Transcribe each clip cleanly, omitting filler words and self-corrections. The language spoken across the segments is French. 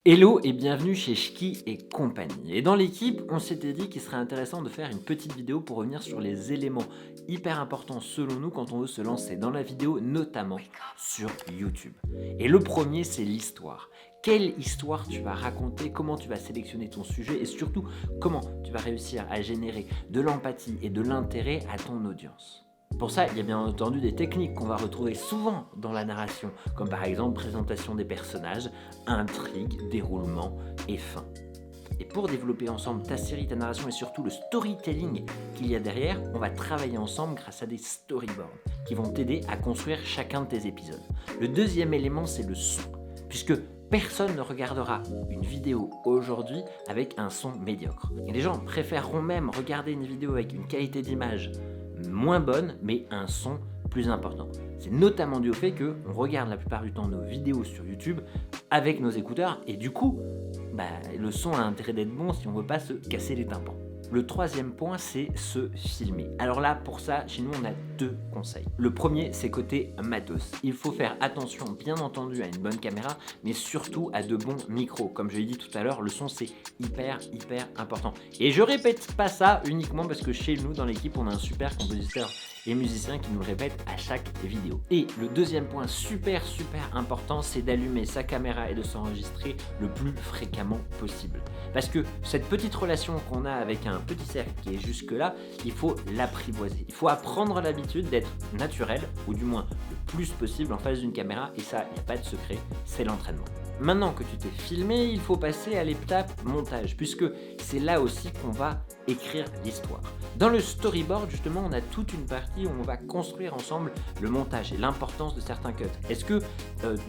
Hello et bienvenue chez Schki et compagnie. Et dans l'équipe, on s'était dit qu'il serait intéressant de faire une petite vidéo pour revenir sur les éléments hyper importants selon nous quand on veut se lancer dans la vidéo, notamment sur YouTube. Et le premier, c'est l'histoire. Quelle histoire tu vas raconter, comment tu vas sélectionner ton sujet et surtout comment tu vas réussir à générer de l'empathie et de l'intérêt à ton audience. Pour ça, il y a bien entendu des techniques qu'on va retrouver souvent dans la narration, comme par exemple présentation des personnages, intrigue, déroulement et fin. Et pour développer ensemble ta série, ta narration et surtout le storytelling qu'il y a derrière, on va travailler ensemble grâce à des storyboards qui vont t'aider à construire chacun de tes épisodes. Le deuxième élément, c'est le son, puisque personne ne regardera une vidéo aujourd'hui avec un son médiocre. Et les gens préféreront même regarder une vidéo avec une qualité d'image moins bonne, mais un son plus important. C'est notamment dû au fait qu'on regarde la plupart du temps nos vidéos sur YouTube avec nos écouteurs et du coup, le son a intérêt d'être bon si on ne veut pas se casser les tympans. Le troisième point, c'est se filmer. Alors là, pour ça, chez nous, on a deux conseils. Le premier, c'est côté matos. Il faut faire attention, bien entendu, à une bonne caméra, mais surtout à de bons micros. Comme je l'ai dit tout à l'heure, le son, c'est hyper important. Et je répète pas ça uniquement parce que chez nous, dans l'équipe, on a un super compositeur et musicien qui nous le répète à chaque vidéo. Et le deuxième point super important, c'est d'allumer sa caméra et de s'enregistrer le plus fréquemment possible. Parce que cette petite relation qu'on a avec un petit cercle qui est jusque là, il faut l'apprivoiser. Il faut apprendre l'habitude d'être naturel, ou du moins le plus possible en face d'une caméra, et ça, il n'y a pas de secret, c'est l'entraînement. Maintenant que tu t'es filmé, il faut passer à l'étape montage, puisque c'est là aussi qu'on va écrire l'histoire. Dans le storyboard, justement, on a toute une partie où on va construire ensemble le montage et l'importance de certains cuts. Est-ce que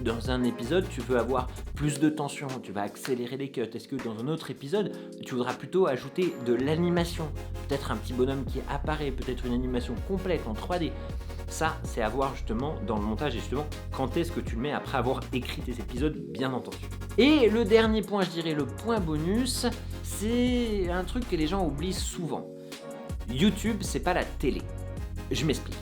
dans un épisode, tu veux avoir plus de tension, tu vas accélérer les cuts? Est-ce que dans un autre épisode, tu voudras plutôt ajouter de l'animation? Peut-être un petit bonhomme qui apparaît, peut-être une animation complète en 3D. Ça, c'est à voir justement dans le montage et justement quand est-ce que tu le mets après avoir écrit tes épisodes, bien entendu. Et le dernier point, je dirais le point bonus, c'est un truc que les gens oublient souvent. YouTube, c'est pas la télé. Je m'explique.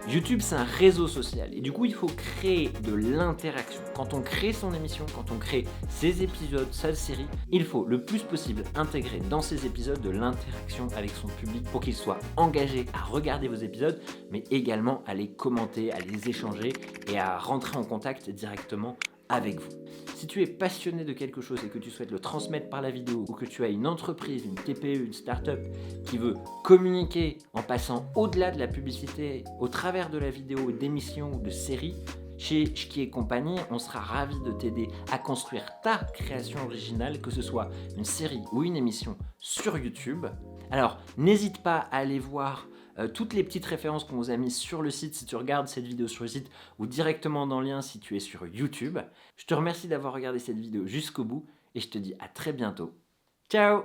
YouTube, c'est un réseau social et du coup, il faut créer de l'interaction. Quand on crée son émission, quand on crée ses épisodes, sa série, il faut le plus possible intégrer dans ces épisodes de l'interaction avec son public pour qu'il soit engagé à regarder vos épisodes, mais également à les commenter, à les échanger et à rentrer en contact directement avec vous. Si tu es passionné de quelque chose et que tu souhaites le transmettre par la vidéo ou que tu as une entreprise, une TPE, une start-up qui veut communiquer en passant au-delà de la publicité, au travers de la vidéo, d'émissions ou de séries, chez Schki et compagnie, on sera ravis de t'aider à construire ta création originale, que ce soit une série ou une émission sur YouTube. Alors, n'hésite pas à aller voir toutes les petites références qu'on vous a mises sur le site si tu regardes cette vidéo sur le site ou directement dans le lien si tu es sur YouTube. Je te remercie d'avoir regardé cette vidéo jusqu'au bout et je te dis à très bientôt. Ciao!